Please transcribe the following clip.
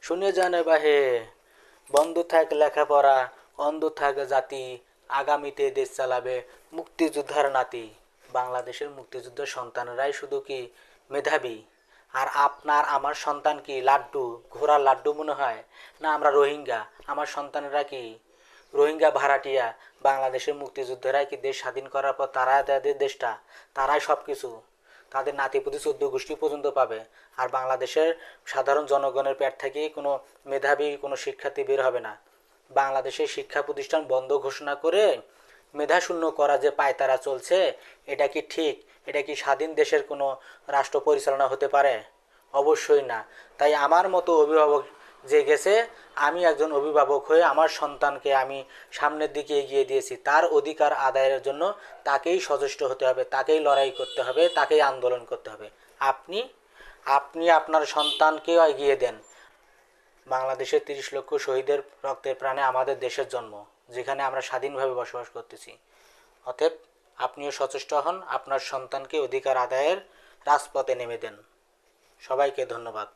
শুনে জানে বাহে, বন্ধ থাক লেখাপড়া, অন্ধ থাক জাতি, আগামীতে দেশ চালাবে মুক্তিযোদ্ধার নাতি। বাংলাদেশের মুক্তিযুদ্ধের সন্তানেরাই শুধু কি মেধাবী, আর আপনার আমার সন্তান কি লাড্ডু, ঘোড়ার লাড্ডু মনে হয়? না আমরা রোহিঙ্গা, আমার সন্তানেরা কি রোহিঙ্গা ভাড়াটিয়া? বাংলাদেশের মুক্তিযোদ্ধারাই কি দেশ স্বাধীন করার পর তারা তাদের দেশটা, তারাই সব কিছু, তাদের নাতিপুতি 14 গোষ্ঠী পর্যন্ত পাবে। আর বাংলাদেশের সাধারণ জনগণের পেট থেকে কোনো মেধাবী কোনো শিক্ষার্থী বের হবে না। বাংলাদেশের শিক্ষা প্রতিষ্ঠান বন্ধ ঘোষণা করে মেধাশূন্য করা যে পায়তারা চলছে, এটা কি ঠিক? এটা কি স্বাধীন দেশের কোনো রাষ্ট্র পরিচালনা হতে পারে? অবশ্যই না। তাই আমার মতো অভিভাবক যে গেছে, আমি একজন অভিভাবক হয়ে আমার সন্তানকে আমি সামনের দিকে এগিয়ে দিয়েছি। তার অধিকার আদায়ের জন্য তাকেই সচেষ্ট হতে হবে, তাকেই লড়াই করতে হবে, তাকেই আন্দোলন করতে হবে। আপনি আপনি আপনার সন্তানকেও এগিয়ে দেন। বাংলাদেশের 30 লক্ষ শহীদের রক্তের প্রাণে আমাদের দেশের জন্ম, যেখানে আমরা স্বাধীনভাবে বসবাস করতেছি। অতএব আপনিও সচেষ্ট হন, আপনার সন্তানকে অধিকার আদায়ের রাজপথে নেমে দেন। সবাইকে ধন্যবাদ।